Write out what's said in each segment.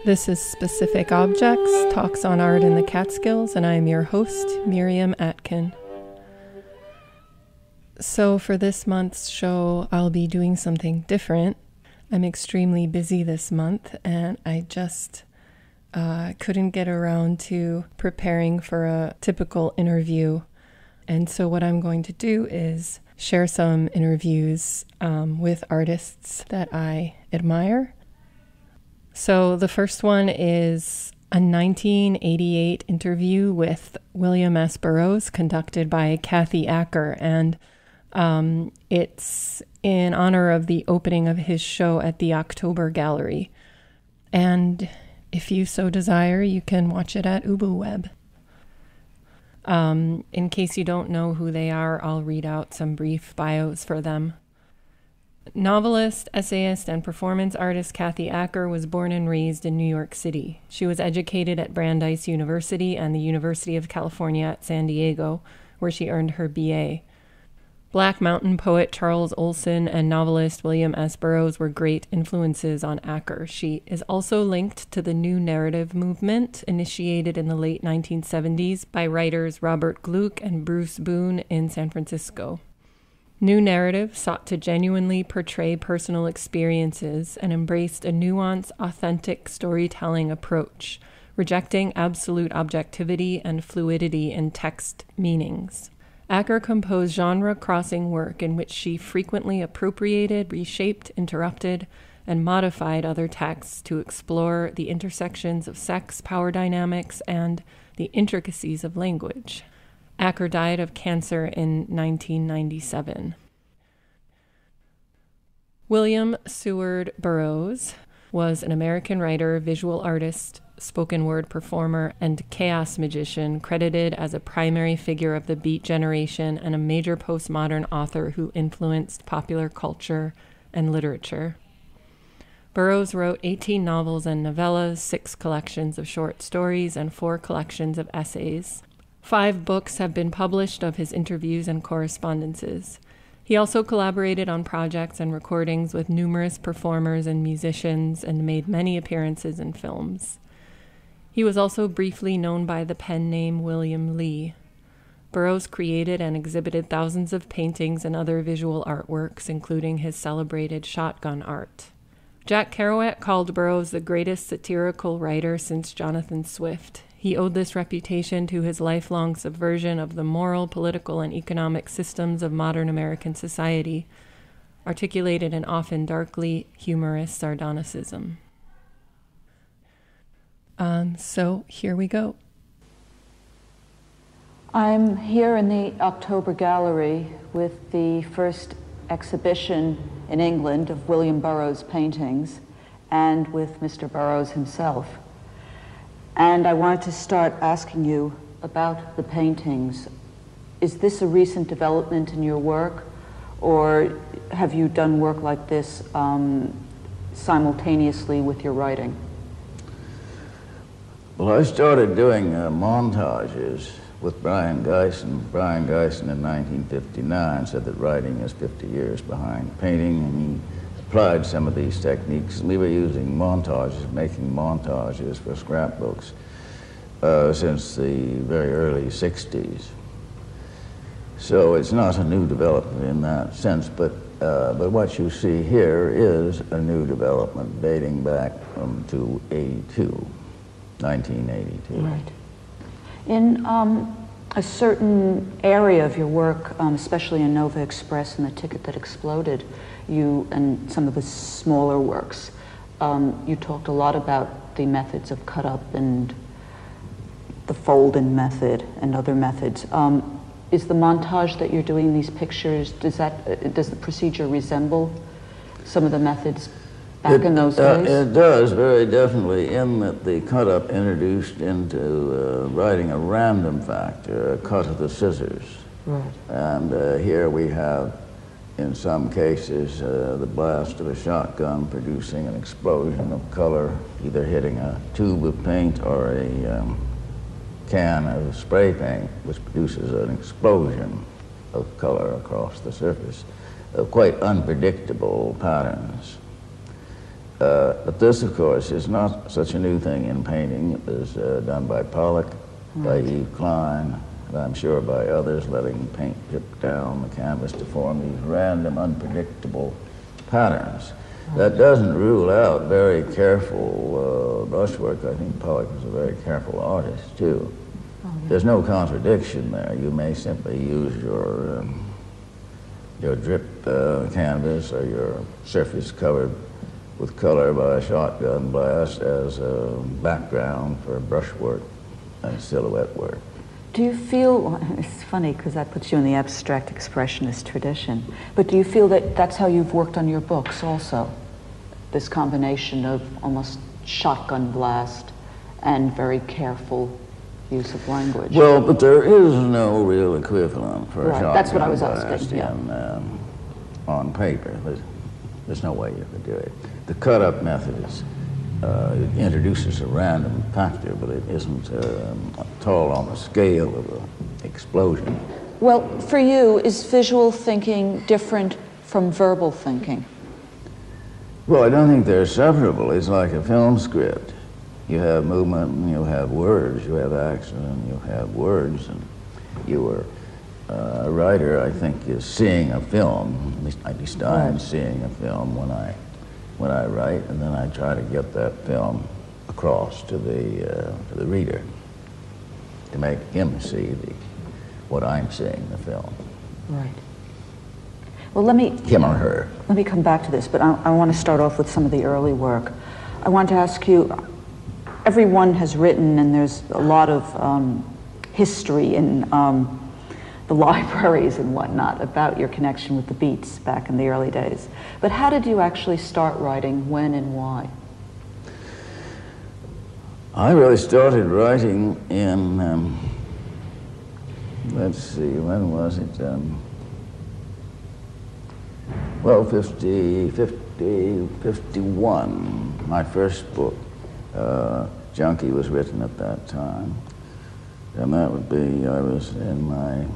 This is Specific Objects, Talks on Art in the Catskills, and I am your host, Miriam Atkin. So for this month's show, I'll be doing something different. I'm extremely busy this month, and I just couldn't get around to preparing for a typical interview. And so what I'm going to do is share some interviews with artists that I admire. So the first one is a 1988 interview with William S. Burroughs conducted by Kathy Acker, and it's in honor of the opening of his show at the October Gallery. And if you so desire, you can watch it at UbuWeb. In case you don't know who they are, I'll read out some brief bios for them. Novelist, essayist, and performance artist Kathy Acker was born and raised in New York City. She was educated at Brandeis University and the University of California at San Diego, where she earned her BA. Black Mountain poet Charles Olson and novelist William S. Burroughs were great influences on Acker. She is also linked to the New Narrative movement, initiated in the late 1970s by writers Robert Gluck and Bruce Boone in San Francisco. New Narrative sought to genuinely portray personal experiences and embraced a nuanced, authentic storytelling approach, rejecting absolute objectivity and fluidity in text meanings. Acker composed genre-crossing work in which she frequently appropriated, reshaped, interrupted, and modified other texts to explore the intersections of sex, power dynamics, and the intricacies of language. Acker died of cancer in 1997. William Seward Burroughs was an American writer, visual artist, spoken word performer, and chaos magician, credited as a primary figure of the Beat generation and a major postmodern author who influenced popular culture and literature. Burroughs wrote 18 novels and novellas, 6 collections of short stories, and 4 collections of essays. 5 books have been published of his interviews and correspondences. He also collaborated on projects and recordings with numerous performers and musicians and made many appearances in films. He was also briefly known by the pen name William Lee. Burroughs created and exhibited thousands of paintings and other visual artworks, including his celebrated shotgun art. Jack Kerouac called Burroughs the greatest satirical writer since Jonathan Swift. He owed this reputation to his lifelong subversion of the moral, political, and economic systems of modern American society, articulated in often darkly humorous sardonicism. So here we go. I'm here in the October Gallery with the first exhibition in England of William Burroughs paintings and with Mr. Burroughs himself. And I wanted to start asking you about the paintings. Is this a recent development in your work, or have you done work like this simultaneously with your writing? Well, I started doing montages with Brian Geisen. Brian Geisen in 1959 said that writing is 50 years behind painting, and he applied some of these techniques. We were using montages, making montages for scrapbooks since the very early 60s. So it's not a new development in that sense, but what you see here is a new development dating back to 1982. Right. In a certain area of your work, especially in Nova Express and The Ticket That Exploded, you and some of the smaller works, you talked a lot about the methods of cut-up and the fold-in method and other methods. Is the montage that you're doing these pictures, does the procedure resemble some of the methods back in those days? It does, very definitely, in that the cut-up introduced into writing a random factor, a cut of the scissors. Right. And here we have, in some cases, the blast of a shotgun producing an explosion of color, either hitting a tube of paint or a can of spray paint, which produces an explosion of color across the surface of quite unpredictable patterns. But this, of course, is not such a new thing in painting. It was done by Pollock, by Yves Klein, and I'm sure by others, letting paint drip down the canvas to form these random, unpredictable patterns. That doesn't rule out very careful brushwork. I think Pollock was a very careful artist, too. Oh, yeah. There's no contradiction there. You may simply use your drip canvas or your surface covered with color by a shotgun blast as a background for brushwork and silhouette work. Do you feel, it's funny because that puts you in the abstract expressionist tradition, but do you feel that that's how you've worked on your books also? This combination of almost shotgun blast and very careful use of language? Well, but there is no real equivalent for a shotgun that's what I was blast asking, yeah. On paper. There's no way you could do it. The cut-up method is, it introduces a random factor, but it isn't at all on the scale of an explosion. Well, for you, is visual thinking different from verbal thinking? Well, I don't think they're separable. It's like a film script. You have movement, and you have words. You have action, and you have words. And you are a writer, I think, is seeing a film. At least I'm seeing a film when I write, and then I try to get that film across to the reader to make him see what I'm seeing in the film. Right. Well, let me... Him or her. Let me come back to this, but I want to start off with some of the early work. I want to ask you, everyone has written, and there's a lot of history in the libraries and whatnot about your connection with the Beats back in the early days. But how did you actually start writing, when and why? I really started writing in, let's see, when was it? Well, 51. My first book, Junkie, was written at that time. And that would be, I was in my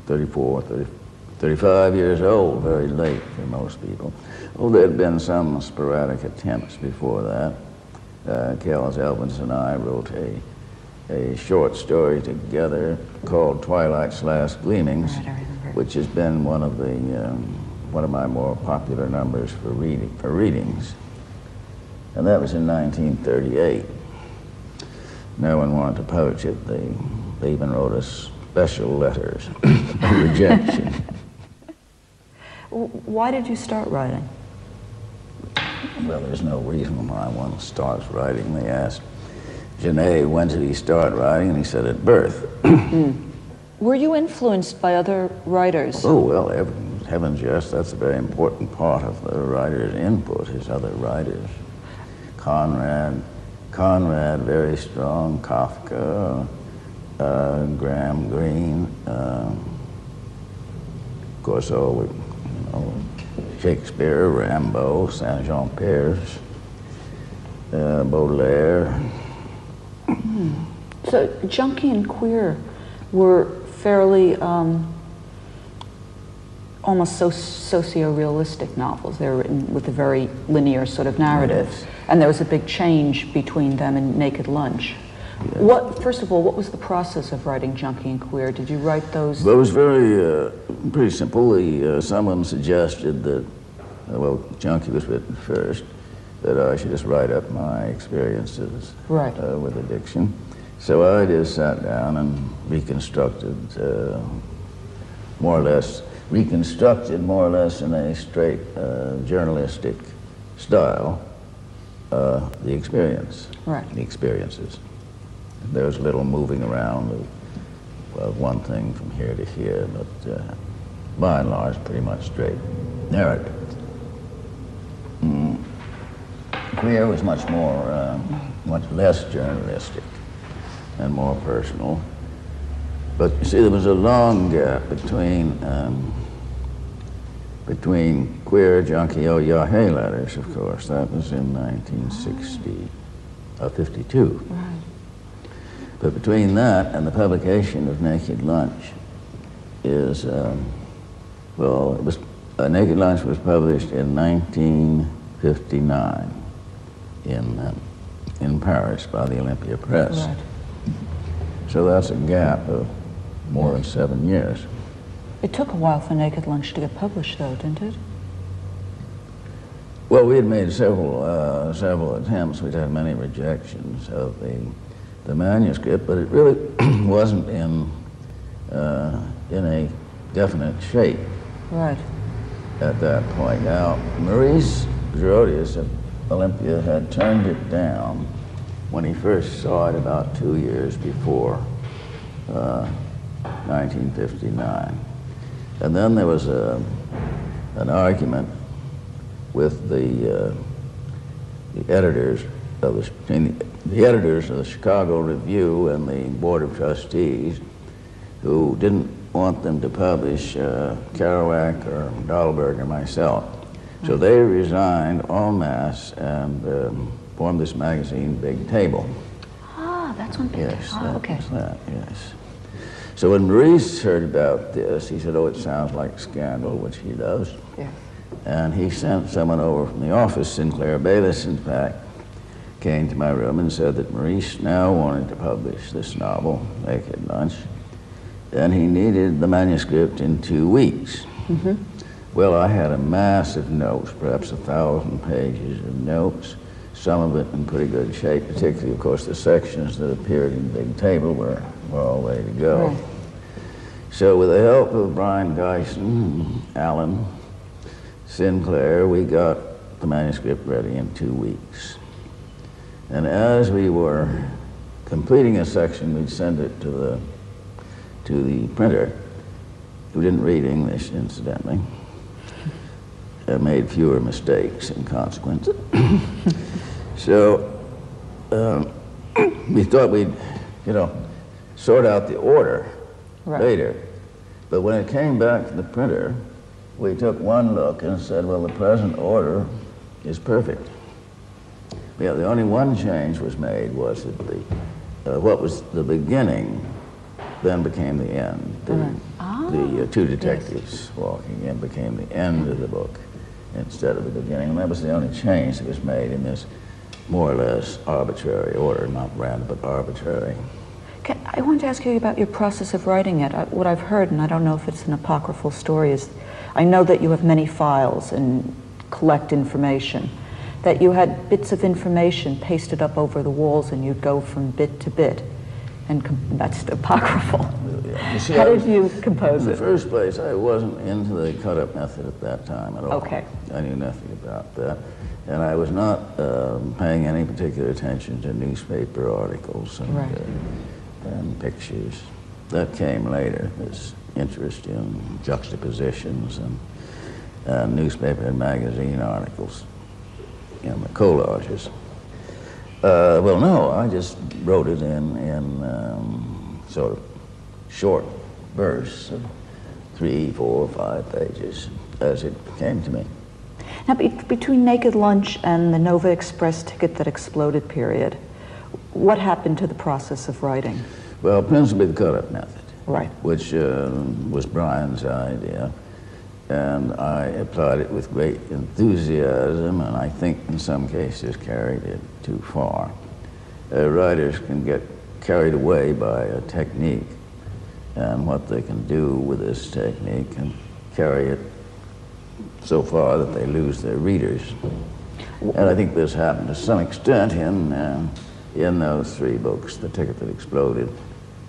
35 years old, very late for most people. Well, there had been some sporadic attempts before that. Kells Elvins and I wrote a short story together called Twilight's Last Gleamings, which has been one of my more popular numbers for readings. And that was in 1938. No one wanted to publish it. They even wrote us special letters of rejection. Why did you start writing? Well, there's no reason why one starts writing. They asked Genet, when did he start writing? And he said, at birth. Were you influenced by other writers? Oh, well, heavens, yes. That's a very important part of the writer's input, is other writers. Conrad, very strong. Kafka, Graham Greene, of course, Shakespeare, Rimbaud, Saint-Jean-Pierre, Baudelaire. So Junkie and Queer were fairly almost socio-realistic novels. They were written with a very linear sort of narrative. Yes. And there was a big change between them and Naked Lunch. Yes. First of all, what was the process of writing Junkie and Queer? Did you write those? Well, it was pretty simple. Someone suggested that, well, Junkie was written first, that I should just write up my experiences with addiction. So I just sat down and reconstructed more or less in a straight journalistic style the experiences. There was a little moving around of one thing from here to here, but by and large, pretty much straight narrative. Queer was much less journalistic and more personal. But you see, there was a long gap between Queer, Junkie, Oh Yahé letters, of course. That was in 1952. Right. But between that and the publication of Naked Lunch Naked Lunch was published in 19 1959 in Paris by the Olympia Press. Right. So that's a gap of more than 7 years. It took a while for Naked Lunch to get published, though, didn't it? Well, we had made several attempts. We'd had many rejections of the manuscript, but it really wasn't in a definite shape. Right. At that point. Now, Maurice Grotius at Olympia had turned it down when he first saw it about 2 years before 1959. And then there was an argument with the editors of the editors of the Chicago Review and the Board of Trustees, who didn't want them to publish Kerouac or Dahlberg or myself. So they resigned en masse and formed this magazine, Big Table. Ah, that's one Big Table. Yes, Ah, okay. yes. So when Maurice heard about this, he said, "Oh, it sounds like scandal," which he does. Yeah. And he sent someone over from the office, Sinclair Bayliss, in fact, came to my room and said that Maurice now wanted to publish this novel, Naked Lunch, and he needed the manuscript in 2 weeks. Mm-hmm. Well, I had a mass of notes, perhaps 1,000 pages of notes, some of it in pretty good shape, particularly, of course, the sections that appeared in Big Table were all ready to go. Right. So with the help of Brian Geisen, Allen, Sinclair, we got the manuscript ready in 2 weeks. And as we were completing a section, we'd send it to the printer, who didn't read English, incidentally, and made fewer mistakes in consequence. So we thought we'd, sort out the order later. But when it came back to the printer, we took one look and said, well, the present order is perfect. Yeah, the only one change was made was that what was the beginning then became the end. The two detectives walking in became the end of the book instead of the beginning. And that was the only change that was made in this more or less arbitrary order, not random, but arbitrary. I wanted to ask you about your process of writing it. What I've heard, and I don't know if it's an apocryphal story, is I know that you have many files and collect information, that you had bits of information pasted up over the walls and you'd go from bit to bit. And that's apocryphal. See, how did you compose it? In the first place, I wasn't into the cut-up method at that time at all. Okay. I knew nothing about that. And I was not paying any particular attention to newspaper articles and pictures. That came later, this interest in juxtapositions and newspaper and magazine articles and the collages. Well, no, I just wrote it in sort of short bursts of 3, 4, 5 pages as it came to me. Now, between Naked Lunch and the Nova Express Ticket That Exploded period, what happened to the process of writing? Well, principally the cut-up method, right, which was Brian's idea, and I applied it with great enthusiasm, and I think in some cases carried it too far. Writers can get carried away by a technique and what they can do with this technique and carry it so far that they lose their readers. And I think this happened to some extent in those 3 books, The Ticket That Exploded,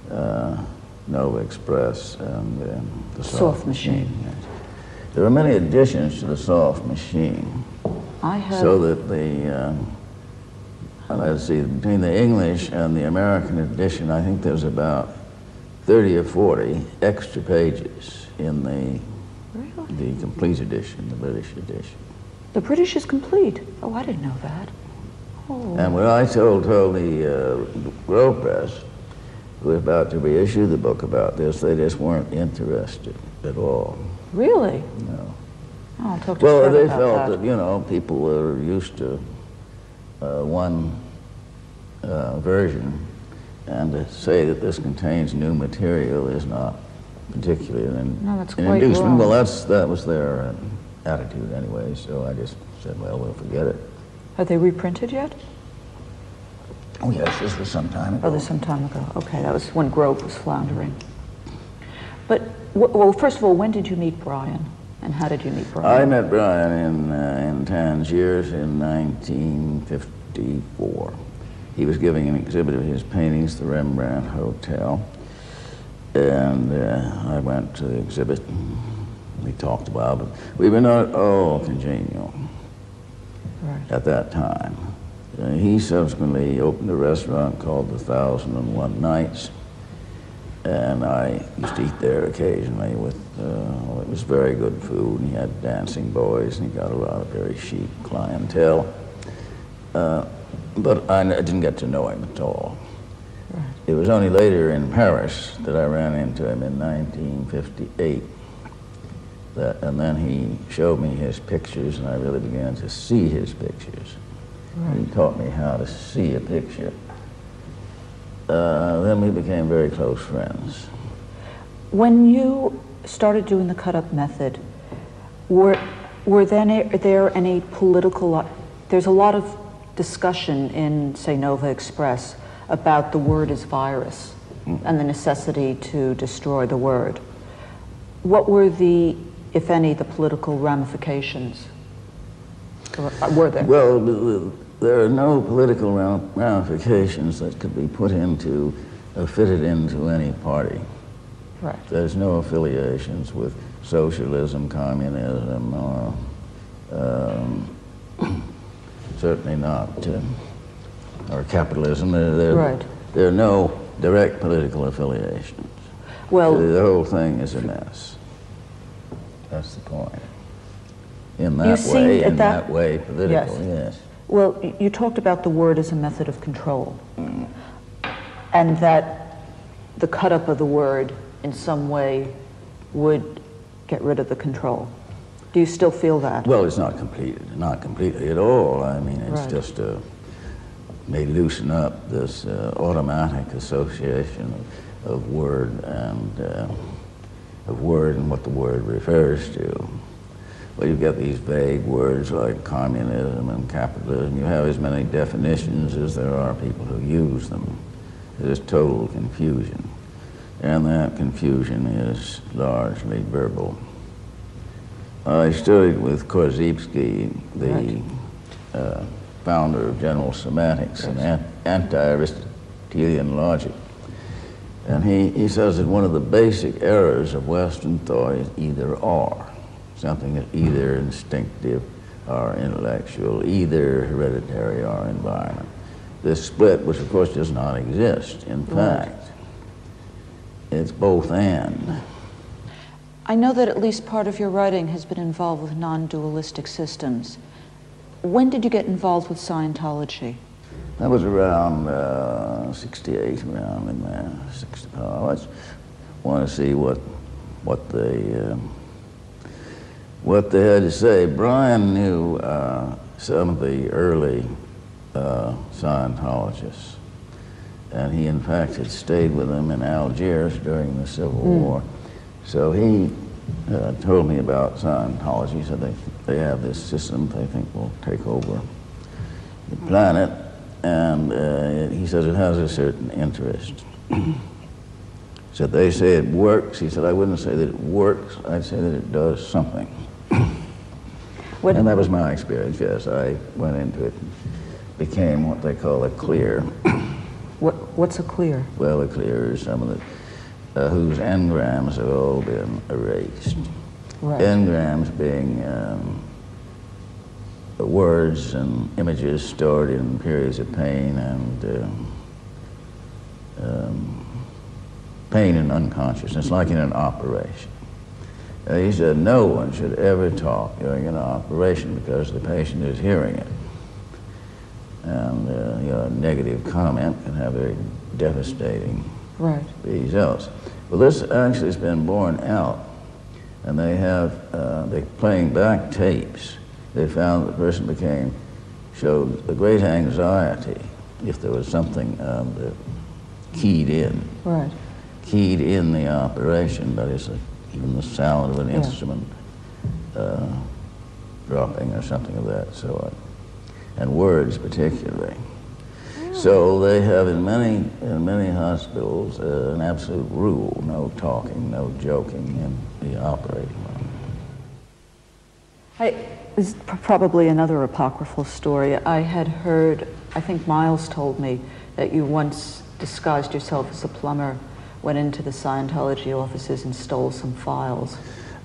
Nova Express, and The Soft Machine. Yes. There were many additions to The Soft Machine. I have. So that let's see, between the English and the American edition, I think there's about 30 or 40 extra pages in the complete edition, the British edition. The British is complete? Oh, I didn't know that. Oh. And when I told the Grove Press, who was about to reissue the book about this, they just weren't interested at all. Really? No. Oh, I'll talk to Well, Fred they about felt that. that, people were used to one version, and to say that this contains new material is not particularly an No, that's an quite inducement. wrong. Well, that was their attitude anyway, so I just I said, well, we'll forget it. Are they reprinted yet? Oh, yes, this was some time ago. Oh, this was some time ago. Okay, that was when Grove was floundering. But, well, first of all, when did you meet Brian? And how did you meet Brian? I met Brian in Tangiers in 1954. He was giving an exhibit of his paintings, the Rembrandt Hotel. And I went to the exhibit. We talked a while, but we were not all congenial at that time. He subsequently opened a restaurant called the 1001 Nights, and I used to eat there occasionally with, it was very good food, and he had dancing boys, and he got a lot of very chic clientele. But I didn't get to know him at all. It was only later in Paris that I ran into him in 1958. And then he showed me his pictures, and I really began to see his pictures. He taught me how to see a picture. Then we became very close friends. When you started doing the cut-up method, were there any political... There's a lot of discussion in, say, Nova Express about the word as virus and the necessity to destroy the word. What were the, if any, the political ramifications? Or were there? Well, there are no political ramifications that could be put into, fitted into any party. Right. There's no affiliations with socialism, communism, or certainly not, or capitalism. There are no direct political affiliations. Well, the whole thing is a mess. That's the point. In that way, political, yes. Well, you talked about the word as a method of control, and that the cut-up of the word in some way would get rid of the control. Do you still feel that? Well, it's not completely at all. I mean, it's just may loosen up this automatic association of word and what the word refers to. Well, you get these vague words like communism and capitalism. You have as many definitions as there are people who use them. There's total confusion. And that confusion is largely verbal. I studied with Korzybski, the founder of general semantics and anti-Aristotelian logic. And he says that one of the basic errors of Western thought is either or. Something that's either instinctive or intellectual, either hereditary or environment. This split, which of course does not exist, in fact, it's both and. I know that at least part of your writing has been involved with non-dualistic systems. When did you get involved with Scientology? That was around 68, around in there. I just want to see what they had to say. Brian knew some of the early Scientologists, and he in fact had stayed with them in Algiers during the Civil War. So he told me about Scientology. He said they have this system they think will take over the planet, and he says it has a certain interest. So they say it works. He said, I wouldn't say that it works, I'd say that it does something. And that was my experience, yes. I went into it and became what they call a clear. What's a clear? Well, a clear is some of the whose engrams have all been erased. Right. Engrams being words and images stored in periods of pain and unconsciousness, like in an operation. He said no one should ever talk during an operation because the patient is hearing it. And a negative comment can have very devastating results. Well, this actually has been borne out, and they have, they're playing back tapes. They found the person showed a great anxiety if there was something that keyed in. Right. Keyed in the operation, that is, even the sound of an instrument dropping or something of that sort, and words particularly. So they have in many hospitals an absolute rule: no talking, no joking in the operating room. This is probably another apocryphal story. I had heard, I think Miles told me, that you once disguised yourself as a plumber, went into the Scientology offices and stole some files.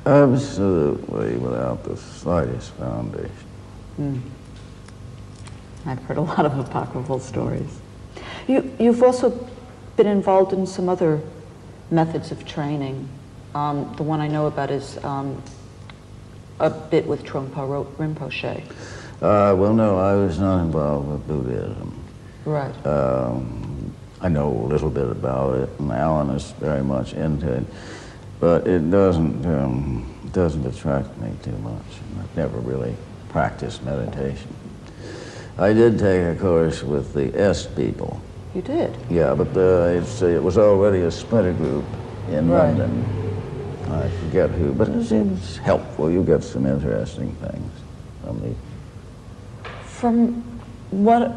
Absolutely, without the slightest foundation. I've heard a lot of apocryphal stories. You've also been involved in some other methods of training. The one I know about is a bit with Trungpa Rinpoche. Well, no, I was not involved with Buddhism. Right. I know a little bit about it, and Alan is very much into it, but it doesn't attract me too much. I've never really practiced meditation. I did take a course with the S people. You did? Yeah, but it was already a splinter group in London. I forget who, but it's helpful. You get some interesting things from the... From what,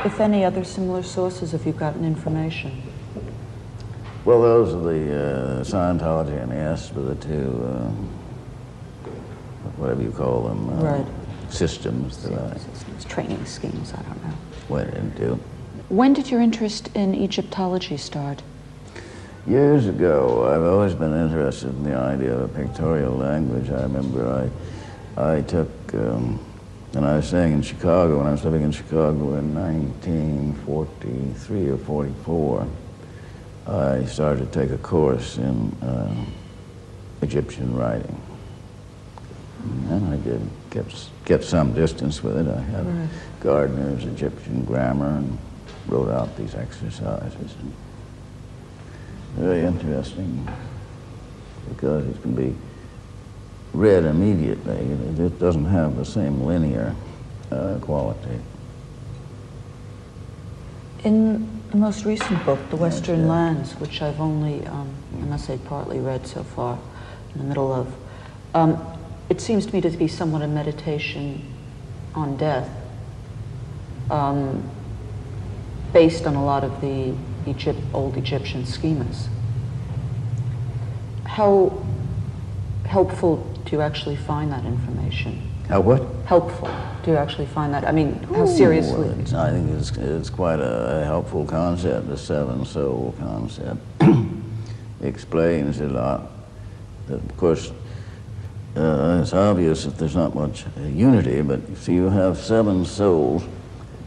if any, other similar sources have you gotten information? Well, those are the Scientology and the S were the two, whatever you call them, systems that systems, training schemes, I don't know. went into. When did your interest in Egyptology start? Years ago, I've always been interested in the idea of a pictorial language. I remember I took, and I was staying in Chicago, when I was living in Chicago in 1943 or 44, I started to take a course in Egyptian writing. And I did get some distance with it. I had Gardner's Egyptian grammar and wrote out these exercises. And very interesting because it can be read immediately. It doesn't have the same linear quality. In the most recent book, The Western Lands, which I've only, I must say, partly read so far, in the middle of, it seems to me to be somewhat a meditation on death, based on a lot of the old Egyptian schemas. How helpful do you actually find that information? How what? Helpful. Do you actually find that? I mean, how seriously? I think it's quite a helpful concept, the seven soul concept. Explains a lot. Of course, it's obvious that there's not much unity, but see, you have seven souls,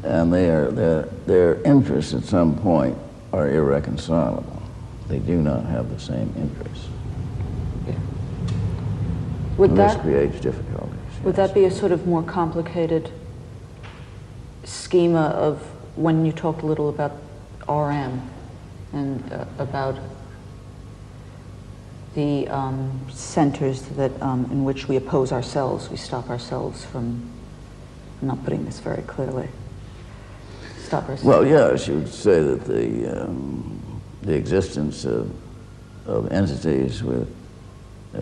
and their interests at some point are irreconcilable. They do not have the same interests. Yeah. This creates difficulties. Would that be a sort of more complicated schema of when you talked a little about RM and about the centers that in which we oppose ourselves, we stop ourselves from, I'm not putting this very clearly, stop ourselves. Well, yes, you would say that the existence of entities with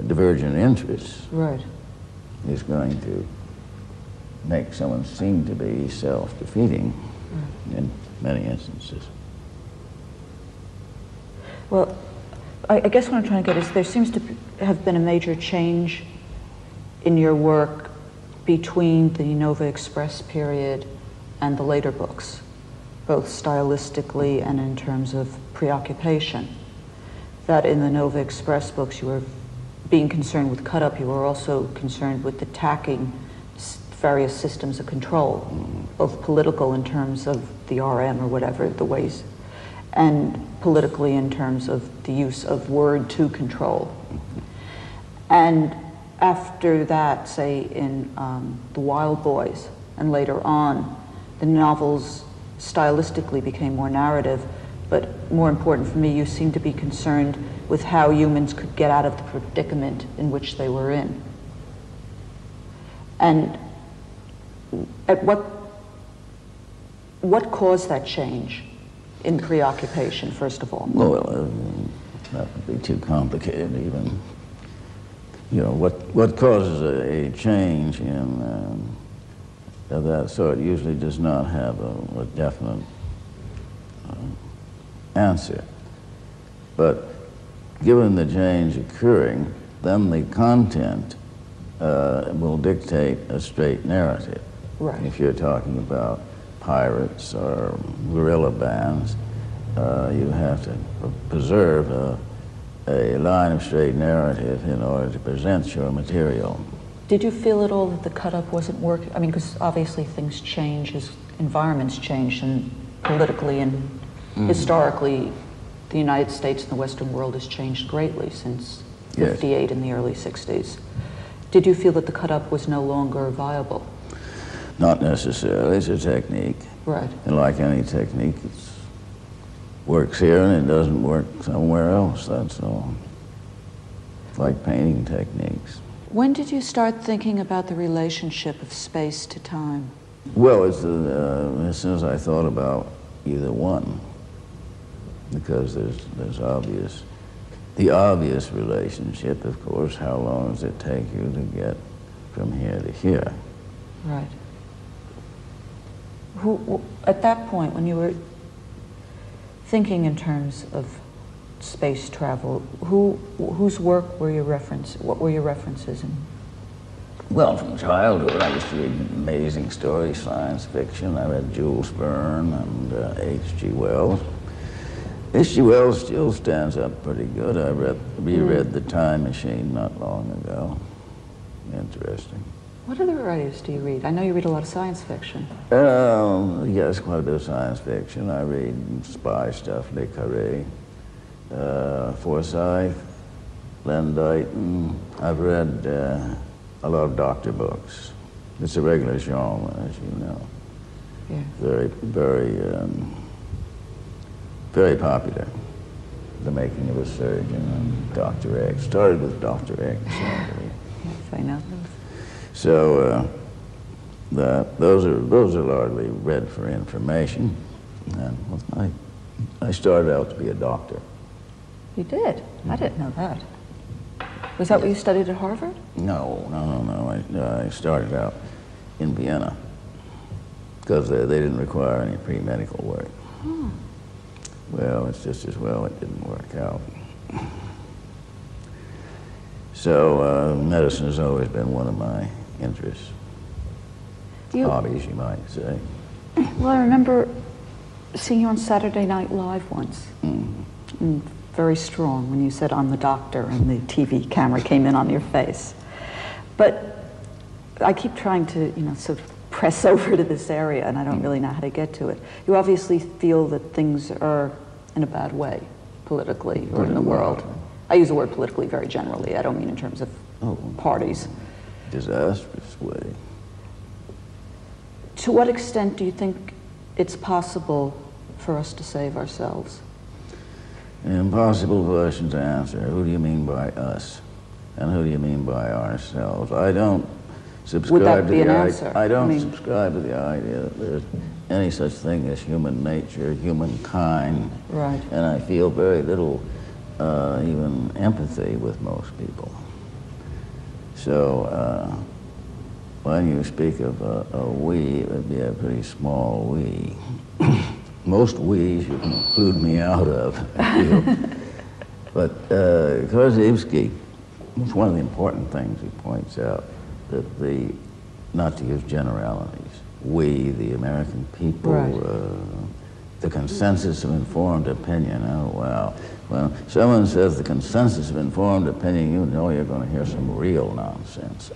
divergent interests is going to make someone seem to be self-defeating in many instances. Well, I guess what I'm trying to get is there seems to have been a major change in your work between the Nova Express period and the later books, both stylistically and in terms of preoccupation. That in the Nova Express books you were being concerned with cut-up, you were also concerned with attacking various systems of control, both political in terms of the RM or whatever, the ways, and politically in terms of the use of word to control. And after that, say in The Wild Boys, and later on, the novels stylistically became more narrative, but more important for me, you seem to be concerned with how humans could get out of the predicament in which they were in. And at what caused that change in preoccupation, first of all? Well, that would be too complicated even you know, what causes a change in of that sort usually does not have a definite answer. But given the change occurring, then the content will dictate a straight narrative. Right. If you're talking about pirates or guerrilla bands, you have to preserve a line of straight narrative in order to present your material. Did you feel at all that the cut-up wasn't working? I mean, because obviously things change as environments change, and politically and historically, the United States and the Western world has changed greatly since '58 and the early '60s. Did you feel that the cut-up was no longer viable? Not necessarily. It's a technique. Right. And like any technique, it works here and it doesn't work somewhere else, that's all. Like painting techniques. When did you start thinking about the relationship of space to time? Well, it's as soon as I thought about either one, because there's the obvious relationship, of course. How long does it take you to get from here to here? Right. Who, at that point, when you were thinking in terms of space travel, whose work were your what were your references in? Well, from childhood, I used to read amazing stories, science fiction. I read Jules Verne and H.G. Wells. H.G. Wells still stands up pretty good. I reread The Time Machine not long ago. Interesting. What other writers do you read? I know you read a lot of science fiction. Yes, quite a bit of science fiction. I read spy stuff, Le Carré, Forsyth, Len Deighton. I've read a lot of doctor books. It's a regular genre, as you know. Yeah. Very popular. The Making of a Surgeon and Dr. X. Started with Dr. X. Yes, I know. So those are largely read for information. And I started out to be a doctor. You did? I didn't know that. Was that what you studied at Harvard? No. I started out in Vienna because they didn't require any pre-medical work. Oh. Well, it's just as well it didn't work out. So medicine has always been one of my interests. Hobbies, you might say. Well, I remember seeing you on Saturday Night Live once. And very strong when you said, "I'm the doctor," and the TV camera came in on your face. But I keep trying to, sort of press over to this area, and I don't really know how to get to it. You obviously feel that things are in a bad way, politically, or in the world. I use the word politically very generally. I don't mean in terms of parties. Disastrous way. To what extent do you think it's possible for us to save ourselves? An impossible question to answer. Who do you mean by us? And who do you mean by ourselves? I don't subscribe to the idea. I don't subscribe to the idea that there's any such thing as human nature, humankind. Right. And I feel very little even empathy with most people. So when you speak of a we, it would be a pretty small we. Most we's you can include me out of, I feel. But Korzybski, it's one of the important things he points out, that not to use generalities, we, the American people, the consensus of informed opinion, oh wow. When someone says the consensus of informed opinion, you know you're going to hear some real nonsense.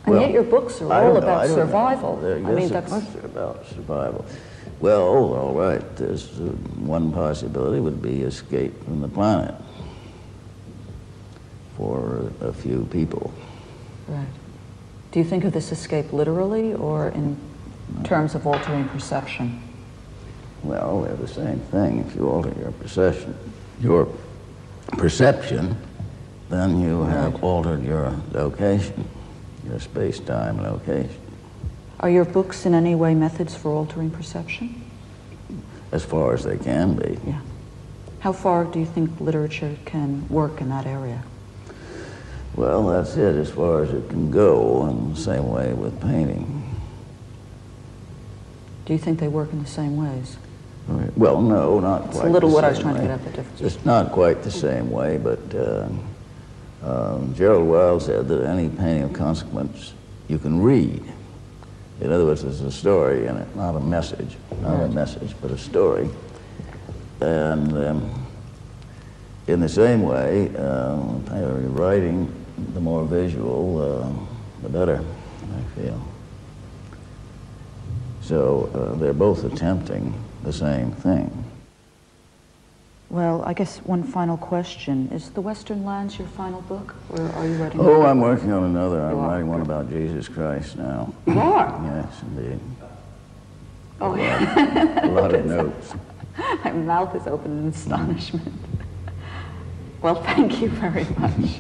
And yet your books are all about survival. That's about survival. Well, all right, there's one possibility would be escape from the planet for a few people. Right. Do you think of this escape literally or in terms of altering perception? Well, they're the same thing. If you alter your perception, then you have altered your location, your space-time location. Are your books in any way methods for altering perception? as far as they can be. Yeah. How far do you think literature can work in that area? Well, that's it, as far as it can go, in the same way with painting. Do you think they work in the same ways? Well, no, not quite. It's a little the what I was same trying to way. get at, the difference. It's not quite the same way, but Gerald Wilde said that any painting of consequence you can read. In other words, there's a story in it, not a message, not a message, but a story. And in the same way, writing, the more visual, the better, I feel. So they're both attempting the same thing. Well, I guess one final question. Is The Western Lands your final book, or are you writing? Oh, I'm working on another. I'm You are? writing one about Jesus Christ now. You are? Yes, indeed. Oh, A lot of notes. My mouth is open in astonishment. Well, thank you very much.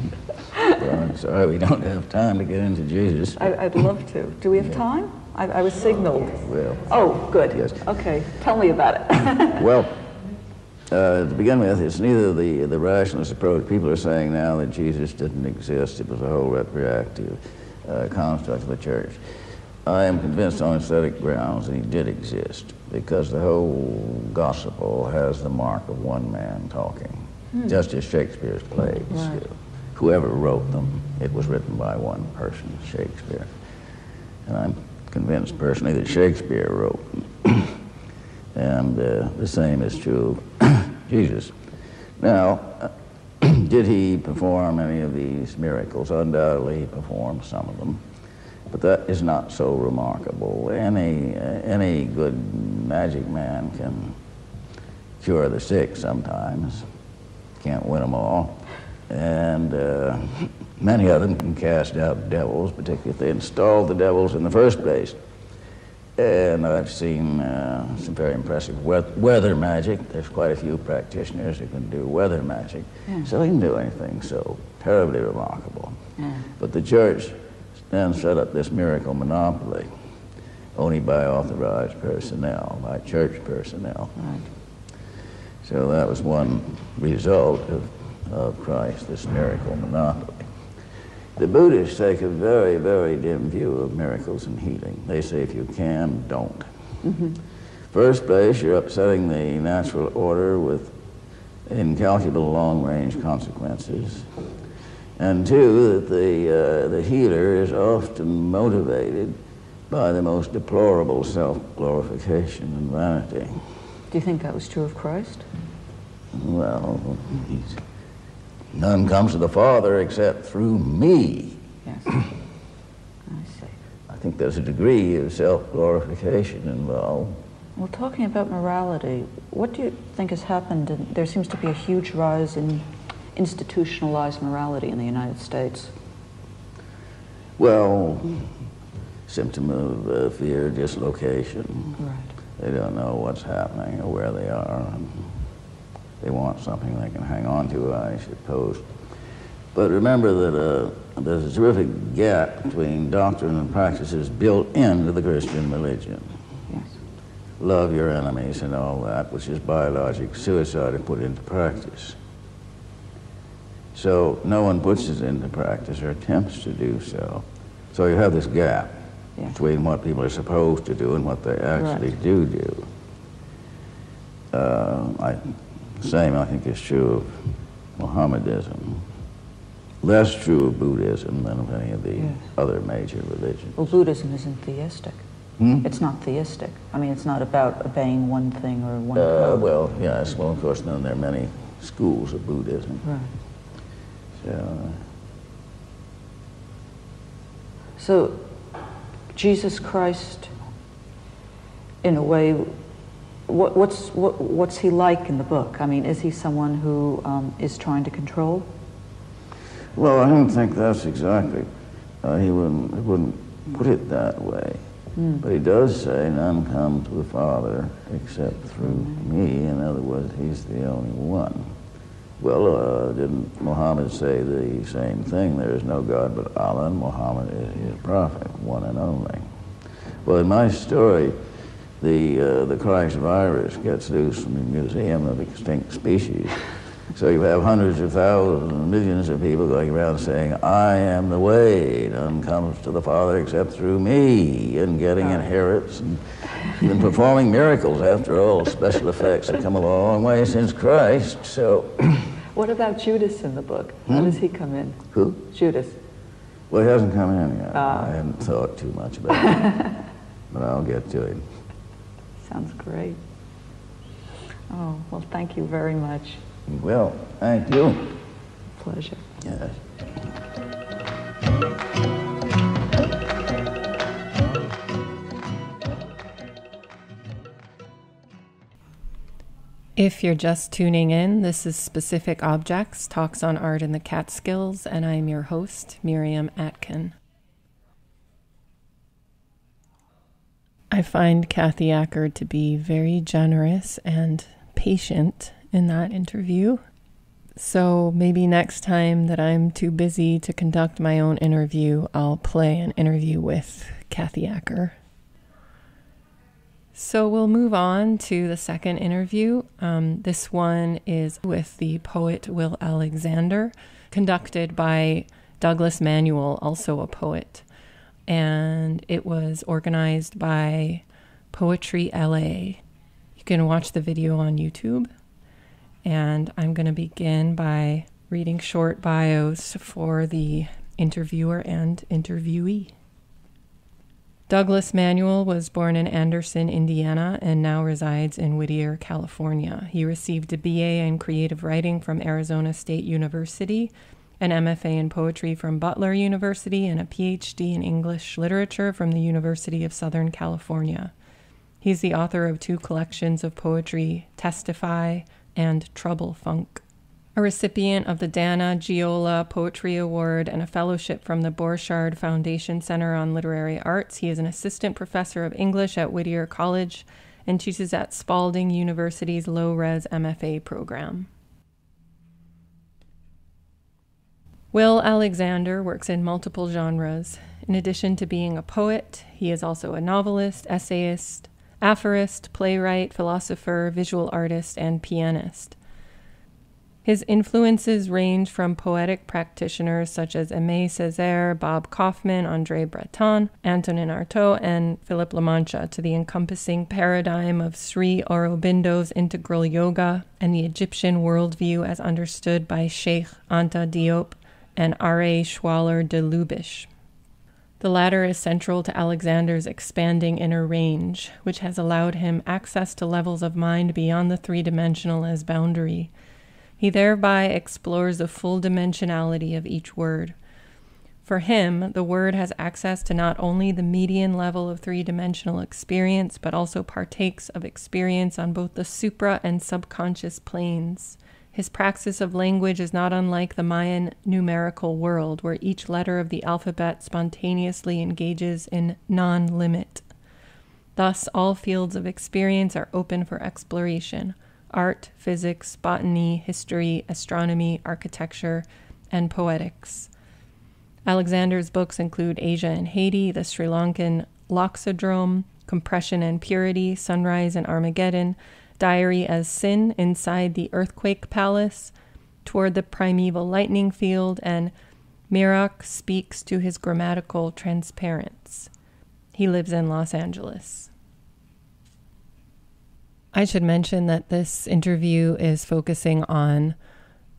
Well, I'm sorry we don't have time to get into Jesus. I'd love to. Do we have time? I was signaled. Well, Oh, good. Yes. Okay, tell me about it. well, to begin with, it's neither the rationalist approach. People are saying now that Jesus didn't exist. It was a whole retroactive construct of the church. I am convinced on aesthetic grounds that he did exist, because the whole gospel has the mark of one man talking, just as Shakespeare's plays do. Whoever wrote them, it was written by one person, Shakespeare. And I'm convinced personally that Shakespeare wrote them. And the same is true of Jesus. Now, did he perform any of these miracles? Undoubtedly he performed some of them. But that is not so remarkable. Any good magic man can cure the sick sometimes. Can't win them all. And many of them can cast out devils, particularly if they installed the devils in the first place. And I've seen some very impressive weather magic. There's quite a few practitioners who can do weather magic. Yeah. So he can do anything so terribly remarkable. Yeah. But the church then set up this miracle monopoly, only by authorized personnel, by church personnel. Right. So that was one result of Christ, this miracle monopoly. The Buddhists take a very, very dim view of miracles and healing. They say if you can, don't. Mm-hmm. First place, you're upsetting the natural order with incalculable long-range consequences. And two, that the healer is often motivated by the most deplorable self-glorification and vanity. Do you think that was true of Christ? Well, none comes to the Father except through me. Yes. I see. I think there's a degree of self-glorification involved. Well, talking about morality, what do you think has happened? There seems to be a huge rise in institutionalized morality in the United States. Well, symptom of fear, dislocation. Right. They don't know what's happening or where they are. And they want something they can hang on to, I suppose. But remember that there's a terrific gap between doctrine and practices built into the Christian religion. Yes. Love your enemies and all that, which is biologic suicide if put into practice. So no one puts it into practice or attempts to do so. So you have this gap between what people are supposed to do and what they actually do. The same, I think, is true of Mohammedanism. Less true of Buddhism than of any of the other major religions. Well, Buddhism isn't theistic. It's not theistic. I mean, it's not about obeying one thing or one code. Well, yes. Well, of course, then there are many schools of Buddhism. Right. So Jesus Christ, in a way, what's he like in the book? I mean, is he someone who is trying to control? Well, I don't think that's exactly. He wouldn't put it that way. But he does say, none come to the Father except through me. In other words, he's the only one. Well, didn't Muhammad say the same thing? There is no God but Allah, and Muhammad is his prophet, one and only. Well, in my story, the Christ virus gets loose from the Museum of Extinct Species. So you have hundreds of thousands and millions of people going around saying, I am the way, none comes to the Father except through me, and getting inherits and been performing miracles. After all, special effects have come a long way since Christ, so... What about Judas in the book? How does he come in? Who? Judas. Well, he hasn't come in yet. I haven't thought too much about it, but I'll get to him. Sounds great. Oh, well, thank you very much. Well, thank you. Pleasure. Yes. If you're just tuning in, this is Specific Objects, Talks on Art in the Catskills, and I'm your host, Miriam Atkin. I find Kathy Acker to be very generous and patient in that interview. So maybe next time that I'm too busy to conduct my own interview, I'll play an interview with Kathy Acker. So we'll move on to the second interview. This one is with the poet Will Alexander, conducted by Douglas Manuel, also a poet. And it was organized by Poetry LA. You can watch the video on YouTube. And I'm going to begin by reading short bios for the interviewer and interviewee. Douglas Manuel was born in Anderson, Indiana, and now resides in Whittier, California. He received a BA in creative writing from Arizona State University, an MFA in poetry from Butler University, and a PhD in English literature from the University of Southern California. He's the author of 2 collections of poetry, Testify and Trouble Funk. A recipient of the Dana Giola Poetry Award and a fellowship from the Borchardt Foundation Center on Literary Arts, he is an assistant professor of English at Whittier College and teaches at Spalding University's low-res MFA program. Will Alexander works in multiple genres. In addition to being a poet, he is also a novelist, essayist, aphorist, playwright, philosopher, visual artist, and pianist. His influences range from poetic practitioners such as Aimé Césaire, Bob Kaufman, André Breton, Antonin Artaud, and Philip La Mancha to the encompassing paradigm of Sri Aurobindo's integral yoga and the Egyptian worldview as understood by Sheikh Anta Diop and R.A. Schwaller de Lubisch. The latter is central to Alexander's expanding inner range, which has allowed him access to levels of mind beyond the three-dimensional as boundary. He thereby explores the full dimensionality of each word. For him, the word has access to not only the median level of three-dimensional experience, but also partakes of experience on both the supra and subconscious planes. His praxis of language is not unlike the Mayan numerical world, where each letter of the alphabet spontaneously engages in non-limit. Thus, all fields of experience are open for exploration: art, physics, botany, history, astronomy, architecture, and poetics. Alexander's books include Asia and Haiti, the Sri Lankan Loxodrome, Compression and Purity, Sunrise and Armageddon, Diary as Sin, Inside the Earthquake Palace, Toward the Primeval Lightning Field, and Mirak Speaks to His Grammatical Transparence. He lives in Los Angeles. I should mention that this interview is focusing on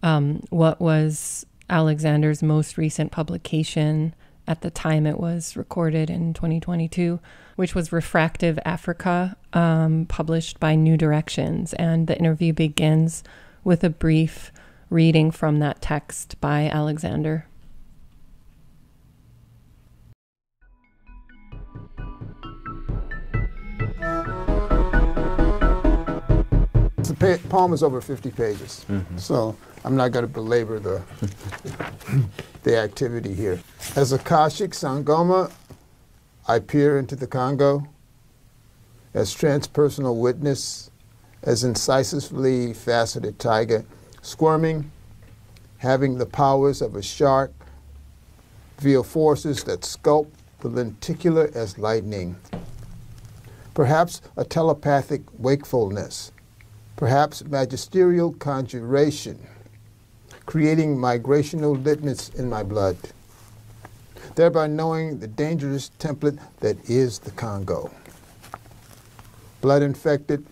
what was Alexander's most recent publication at the time it was recorded in 2022, which was Refractive Africa, published by New Directions. And the interview begins with a brief reading from that text by Alexander. The poem is over 50 pages, so I'm not going to belabor the activity here. As Akashic Sangoma, I peer into the Congo. As transpersonal witness, as incisively faceted tiger, squirming, having the powers of a shark, via forces that sculpt the lenticular as lightning. perhaps a telepathic wakefulness, perhaps magisterial conjuration, creating migrational litmus in my blood, thereby knowing the dangerous template that is the Congo. Blood-infected,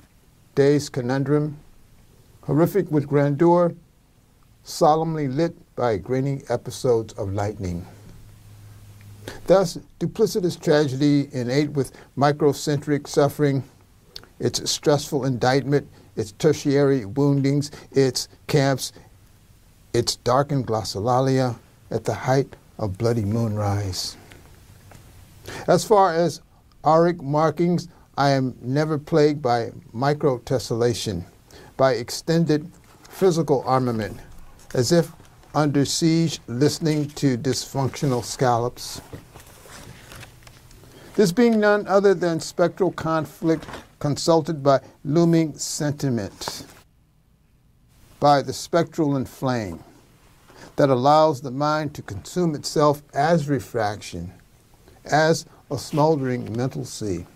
day's conundrum, horrific with grandeur, solemnly lit by grainy episodes of lightning. Thus, duplicitous tragedy innate with microcentric suffering, its stressful indictment, its tertiary woundings, its camps, its darkened glossolalia at the height of bloody moonrise. As far as auric markings, I am never plagued by microtessellation, by extended physical armament, as if under siege listening to dysfunctional scallops. This being none other than spectral conflict consulted by looming sentiment, by the spectral inflame that allows the mind to consume itself as refraction, as a smoldering mental sea.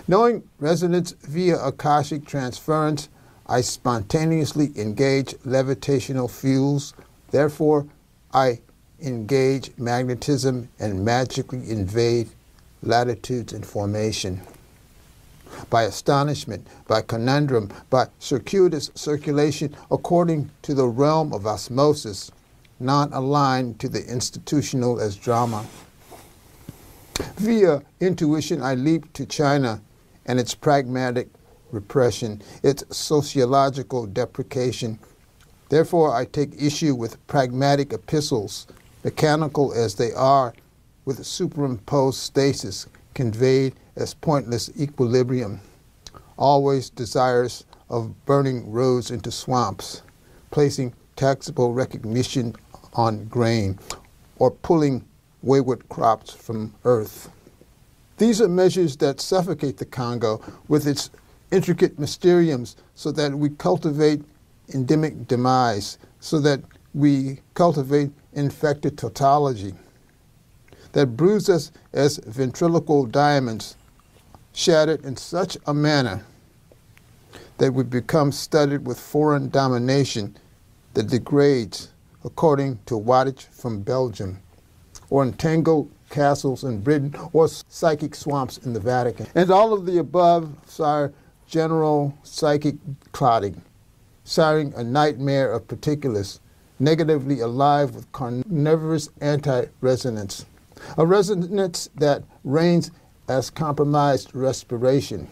Knowing resonance via Akashic transference, I spontaneously engage levitational fuels. Therefore, I engage magnetism and magically invade latitudes and formation. By astonishment, by conundrum, by circuitous circulation according to the realm of osmosis, non-aligned to the institutional as drama. Via intuition, I leap to China and its pragmatic repression, its sociological deprecation. Therefore, I take issue with pragmatic epistles, mechanical as they are, with superimposed stasis, conveyed as pointless equilibrium, always desirous of burning roads into swamps, placing taxable recognition on grain, or pulling wayward crops from earth. These are measures that suffocate the Congo with its intricate mysteriums so that we cultivate endemic demise, so that we cultivate infected tautology, that bruise us as ventriloquial diamonds, shattered in such a manner that we become studded with foreign domination that degrades according to wattage from Belgium, or entangled castles in Britain, or psychic swamps in the Vatican. And all of the above, sire, general psychic clotting, siring a nightmare of particulars, negatively alive with carnivorous anti-resonance, a resonance that reigns as compromised respiration,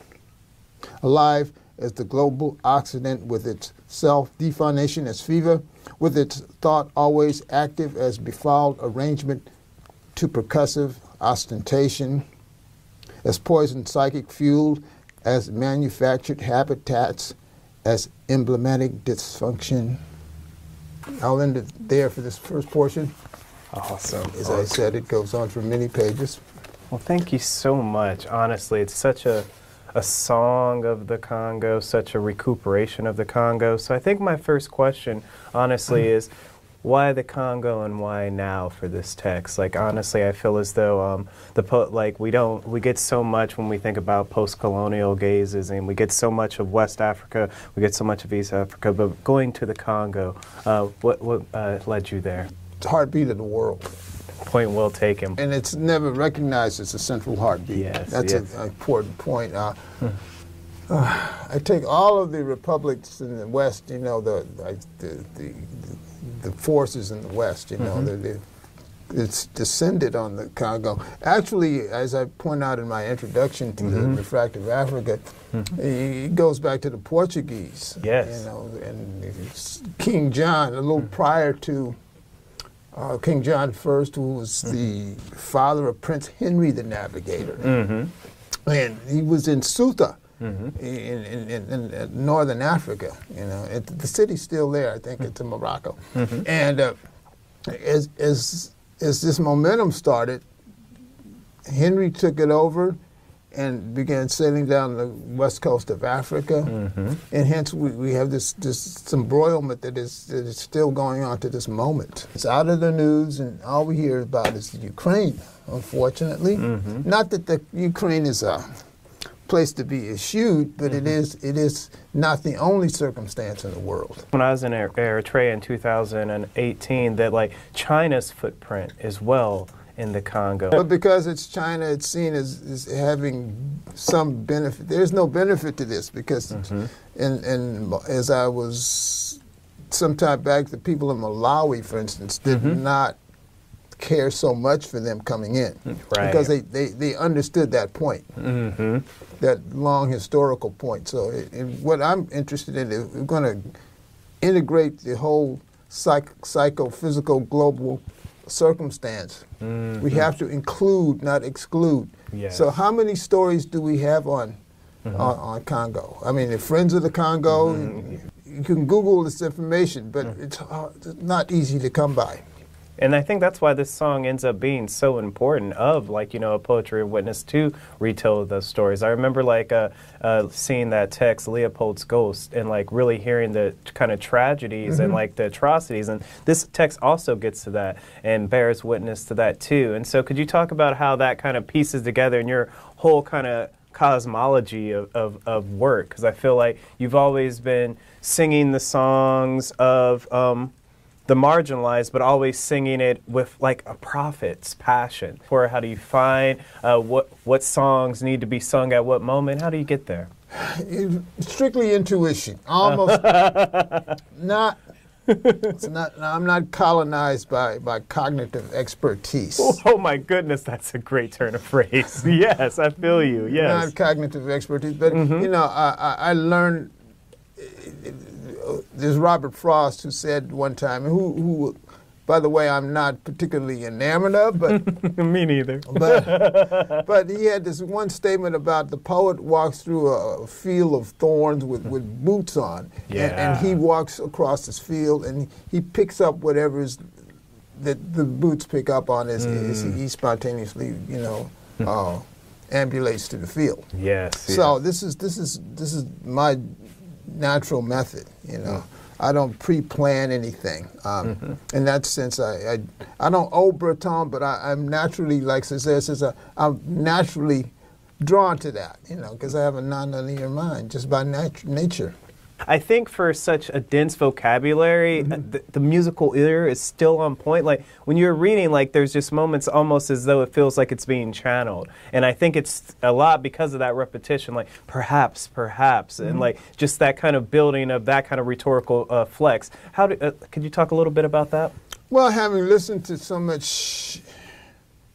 alive as the global Occident with its self-defination as fever, with its thought always active as befouled arrangement to percussive ostentation, as poisoned psychic fueled, as manufactured habitats, as emblematic dysfunction. I'll end it there for this first portion. Awesome. As I said, it goes on for many pages. Well, thank you so much. Honestly, it's such a song of the Congo, such a recuperation of the Congo. So I think my first question, honestly, is why the Congo and why now for this text? Like, honestly, I feel as though we get so much when we think about post-colonial gazes, and we get so much of West Africa, we get so much of East Africa, but going to the Congo, what led you there? It's the heartbeat of the world. Point well taken. And it's never recognized as a central heartbeat. Yes, That's an important point. I take all of the republics in the West, you know, the forces in the West, you know, it's descended on the Congo. Actually, as I point out in my introduction to the Refractive Africa, it goes back to the Portuguese. Yes. You know, and King John, a little prior to King John I, who was the father of Prince Henry the Navigator. And he was in Ceuta. In northern Africa, you know, the city's still there. I think it's in Morocco. And as this momentum started, Henry took it over, and began sailing down the west coast of Africa, and hence we have this embroilment that is still going on to this moment. It's out of the news, and all we hear about is Ukraine, unfortunately. Not that the Ukraine is a place to be eschewed, but it is not the only circumstance in the world. When I was in Eritrea in 2018, that like China's footprint as well in the Congo. But because it's China, it's seen as having some benefit. There's no benefit to this because, and as I was some time back, the people in Malawi, for instance, did not care so much for them coming in because they understood that point, that long historical point. So what I'm interested in is we're going to integrate the whole psychophysical global circumstance. We have to include, not exclude. So how many stories do we have on Congo? I mean, the Friends of the Congo, you can Google this information, but it's not easy to come by. And I think that's why this song ends up being so important of, like, you know, a poetry of witness to retell those stories. I remember, like, seeing that text, Leopold's Ghost, and, like, really hearing the kind of tragedies and, like, the atrocities. And this text also gets to that and bears witness to that, too. And so could you talk about how that kind of pieces together in your whole kind of cosmology of work? Because I feel like you've always been singing the songs of the marginalized, but always singing it with like a prophet's passion. Or how do you find what songs need to be sung at what moment? How do you get there? Strictly intuition. Almost not. It's not. I'm not colonized by cognitive expertise. Oh my goodness, that's a great turn of phrase. Yes, I feel you. Yes. Not cognitive expertise, but you know, I learned. There's Robert Frost who said one time, who, by the way, I'm not particularly enamored of, but me neither. But he had this one statement about the poet walks through a field of thorns with boots on, and he walks across this field and he picks up whatever's that the boots pick up on as he spontaneously, you know, ambulates to the field. Yes. So this is my natural method, you know. I don't pre-plan anything. In that sense, I don't owe Breton, but I'm naturally, like Césaire says, I'm naturally drawn to that, you know, because I have a non-linear mind just by nature. I think for such a dense vocabulary, the musical ear is still on point. Like when you're reading, like there's just moments almost as though it feels like it's being channeled. And I think it's a lot because of that repetition, like perhaps, and like just that kind of building of that kind of rhetorical flex. How do, could you talk a little bit about that? Well, having listened to so much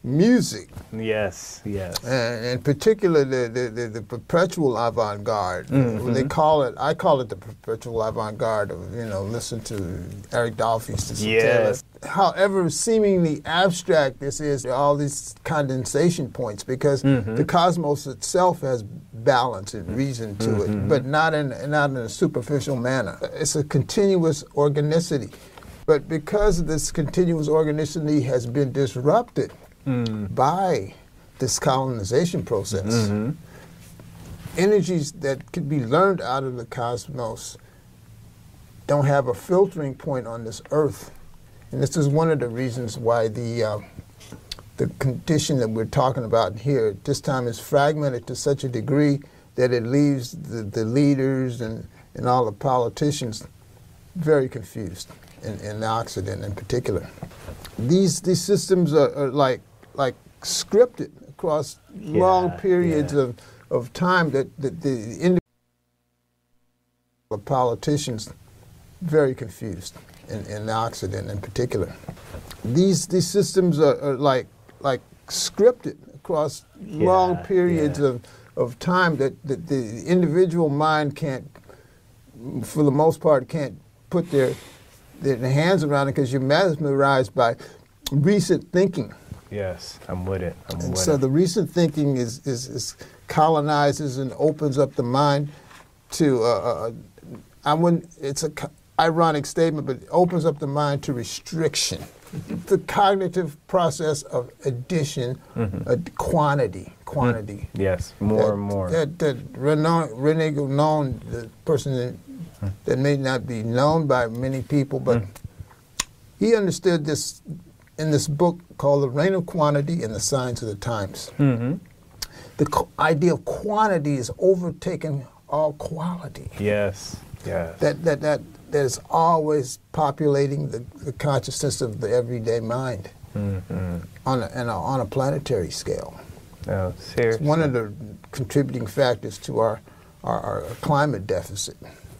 music. Yes, yes. And in particular, the perpetual avant-garde. They call it, I call it the perpetual avant-garde. You know, listen to Eric Dolphy's. Yes. However seemingly abstract this is, all these condensation points, because the cosmos itself has balance and reason to it, but not in a superficial manner. It's a continuous organicity. But because this continuous organicity has been disrupted by this colonization process, energies that could be learned out of the cosmos don't have a filtering point on this earth. And this is one of the reasons why the condition that we're talking about here at this time is fragmented to such a degree that it leaves the leaders and all the politicians very confused, in the Occident in particular. These systems are like scripted across long periods of time that the politicians very confused in the Occident in particular. These systems are like scripted across long periods of time that the individual mind can't, for the most part, can't put their hands around it because you're mesmerized by recent thinking. Yes, I'm with it. So the recent thinking is colonizes and opens up the mind to, it's an ironic statement, but it opens up the mind to restriction. The cognitive process of addition, quantity. quantity. Yes, more and more. That Rene Guénon, the person that may not be known by many people, but he understood this in this book called The Reign of Quantity and the Signs of the Times. The idea of quantity is overtaken all quality. Yes, yes. That is always populating the consciousness of the everyday mind on a planetary scale. Oh, seriously. It's one of the contributing factors to our climate deficit.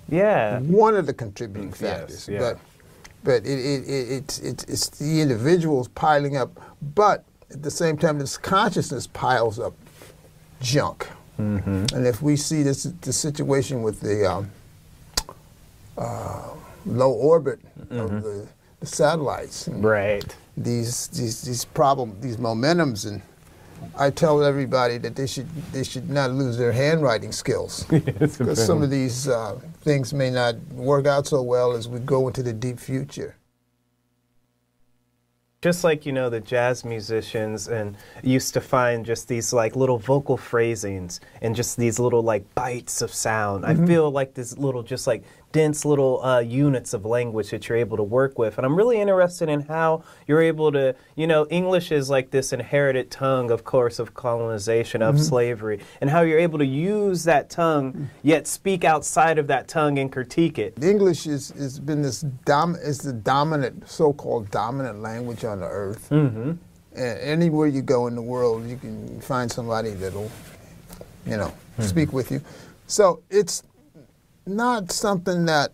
Yeah. One of the contributing factors. Yes, yeah. But it's the individuals piling up, but at the same time this consciousness piles up junk. And if we see the situation with the low orbit of the satellites, right? These momentums, and I tell everybody that they should not lose their handwriting skills, because some of these things may not work out so well as we go into the deep future. Just like, you know, the jazz musicians and used to find just these like little vocal phrasings and just these little like bites of sound. I feel like this little just like dense little units of language that you're able to work with. And I'm really interested in how you're able to, you know, English is like this inherited tongue, of course, of colonization, of slavery, and how you're able to use that tongue, yet speak outside of that tongue and critique it. English has been this is the dominant, so-called dominant language on the earth. And anywhere you go in the world, you can find somebody that'll, you know, speak with you. So it's not something that,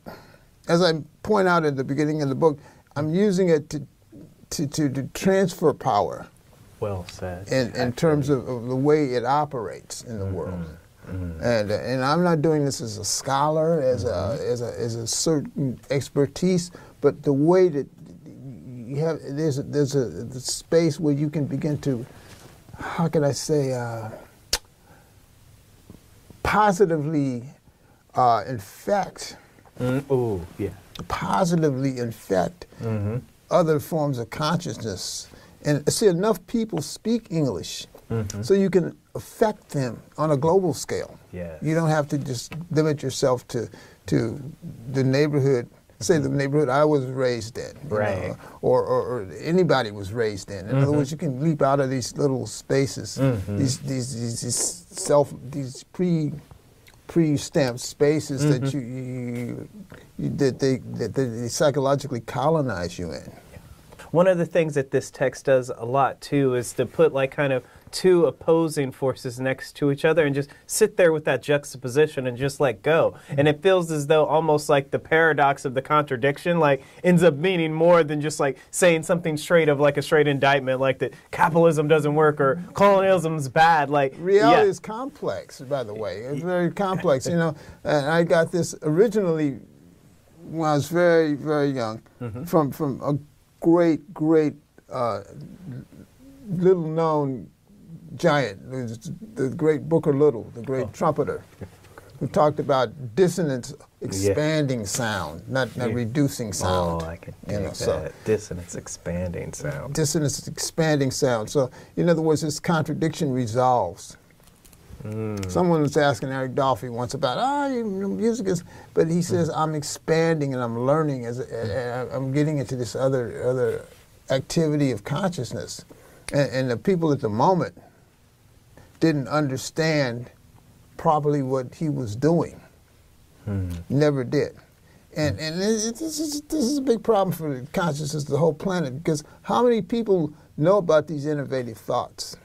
as I point out at the beginning of the book, I'm using it to transfer power. Well said. In terms of the way it operates in the world. And I'm not doing this as a scholar, as a certain expertise, but the way that you have, there's a space where you can begin to, how can I say, positively infect, positively infect other forms of consciousness. And see, enough people speak English so you can affect them on a global scale. Yes. You don't have to just limit yourself to the neighborhood, say the neighborhood I was raised in, right? Or anybody was raised in. In other words, you can leap out of these little spaces, these pre-stamped spaces that they psychologically colonize you in. One of the things that this text does a lot too is to put like kind of two opposing forces next to each other and just sit there with that juxtaposition and just let go. And it feels as though almost like the paradox of the contradiction like ends up meaning more than just like saying something straight of like a straight indictment like that capitalism doesn't work or colonialism's bad. Like reality is complex, by the way. It's very complex. You know, and I got this originally when I was very, very young from a great little-known giant, the great Booker Little, the great trumpeter, who talked about dissonance expanding sound, not reducing sound. Oh, I can dig that. So, dissonance expanding sound. Dissonance expanding sound. So, in other words, this contradiction resolves. Someone was asking Eric Dolphy once about, music is, but he says, I'm expanding and I'm learning, I'm getting into this other activity of consciousness. And the people at the moment didn't understand properly what he was doing. Never did. And this is a big problem for the consciousness of the whole planet, because how many people know about these innovative thoughts?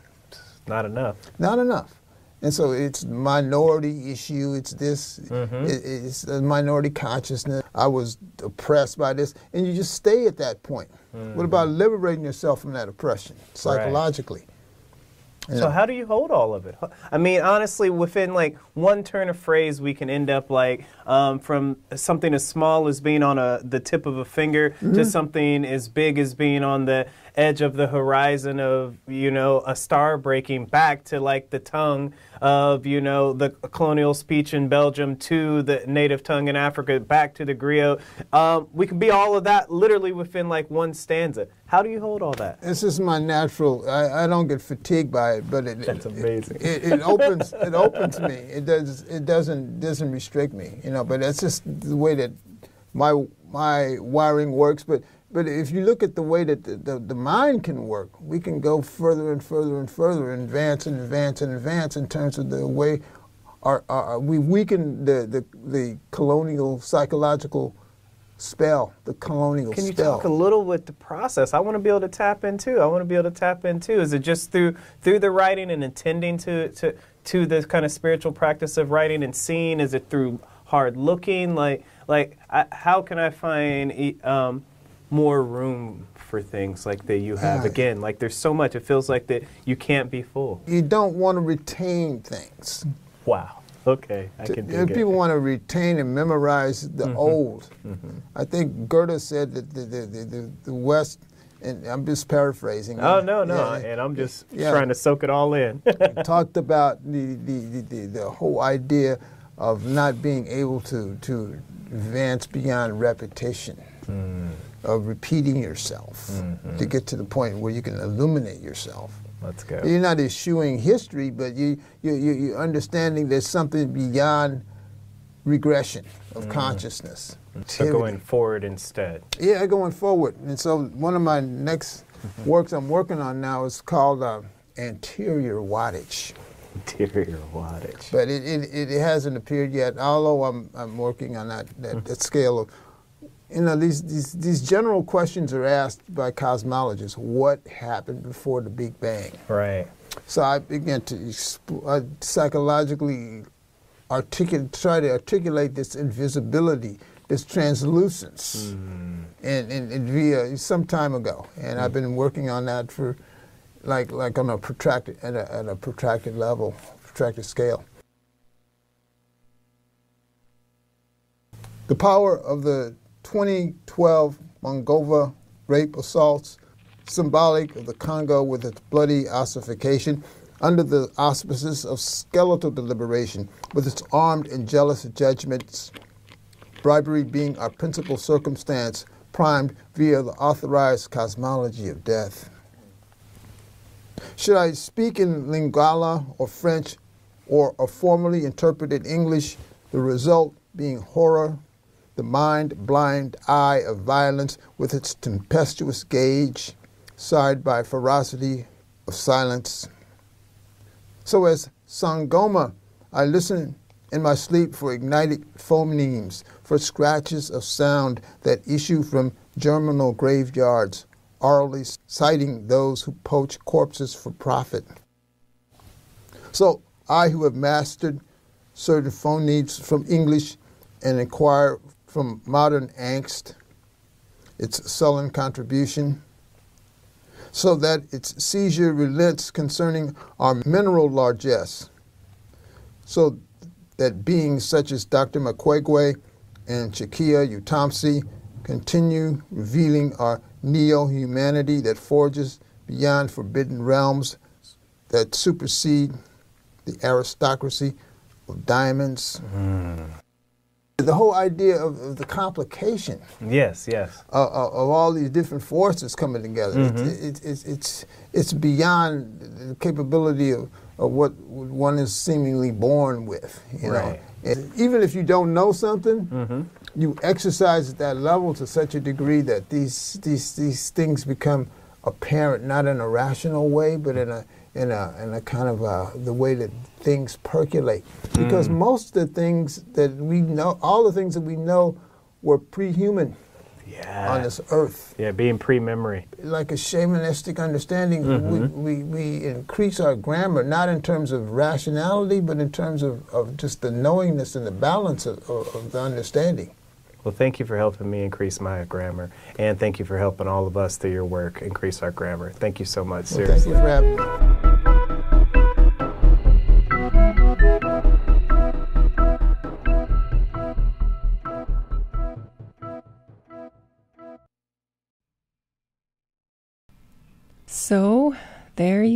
Not enough. Not enough. And so it's minority issue, it's this, it's a minority consciousness. I was oppressed by this, and you just stay at that point. What about liberating yourself from that oppression, psychologically? Right. So how do you hold all of it? I mean, honestly, within like one turn of phrase, we can end up like from something as small as being on the tip of a finger to something as big as being on the edge of the horizon of, a star breaking back to like the tongue of, the colonial speech in Belgium to the native tongue in Africa, back to the griot. We can be all of that literally within like one stanza. How do you hold all that? This is my natural. I don't get fatigued by it, but That's amazing. It opens. It opens me. It does. It doesn't restrict me. But that's just the way that my wiring works. But if you look at the way that the mind can work, we can go further and further and further, and advance and advance and advance in terms of the way we weaken the colonial psychological spell, the colonial spell. Can you talk a little with the process? I want to be able to tap into. Is it just through the writing and intending to this kind of spiritual practice of writing and seeing? Is it through hard looking? How can I find more room for things like that you have? Again, like there's so much. It feels like that you can't be full. You don't want to retain things. Wow. Okay, I can dig it. People want to retain and memorize the old. I think Goethe said that the West, and I'm just paraphrasing. Oh, no, and I'm just trying to soak it all in. Talked about the whole idea of not being able to advance beyond repetition, of repeating yourself to get to the point where you can illuminate yourself. Let's go. You're not eschewing history, but you're understanding there's something beyond regression of consciousness. So going forward instead. Yeah, going forward. And so one of my next works I'm working on now is called Anterior Wattage. Anterior Wattage. But it hasn't appeared yet, although I'm working on that scale of, these general questions are asked by cosmologists. What happened before the Big Bang? Right. So I began to psychologically try to articulate this invisibility, this translucence, and via some time ago. And I've been working on that for, like on a protracted at a protracted level, protracted scale. The power of the 2012 Mongova rape assaults, symbolic of the Congo with its bloody ossification, under the auspices of skeletal deliberation, with its armed and jealous judgments, bribery being our principal circumstance, primed via the authorized cosmology of death. Should I speak in Lingala or French or a formally interpreted English, the result being horror, the mind-blind eye of violence with its tempestuous gauge, side by ferocity of silence. So as Sangoma, I listen in my sleep for ignited phonemes, for scratches of sound that issue from germinal graveyards, orally citing those who poach corpses for profit. So I, who have mastered certain phonemes from English and inquire from modern angst, its sullen contribution, so that its seizure relents concerning our mineral largesse, so that beings such as Dr. Mukwege and Chikia Utamsi continue revealing our neo-humanity that forges beyond forbidden realms that supersede the aristocracy of diamonds. The whole idea of the complication. Yes. Of all these different forces coming together. It's beyond the capability of what one is seemingly born with. You know? And even if you don't know something, you exercise at that level to such a degree that these things become apparent, not in a rational way, but in a kind of the way that things percolate. Because most of the things that we know, all the things that we know, were pre-human on this earth. Yeah, being pre-memory. Like a shamanistic understanding, we increase our grammar, not in terms of rationality, but in terms of just the knowingness and the balance of the understanding. Well, thank you for helping me increase my grammar, and thank you for helping all of us through your work increase our grammar. Thank you so much, seriously. Thank you for having me.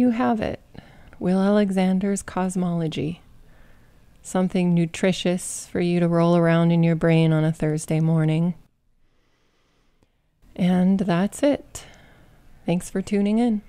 you have it. Will Alexander's Cosmology. Something nutritious for you to roll around in your brain on a Thursday morning. And that's it. Thanks for tuning in.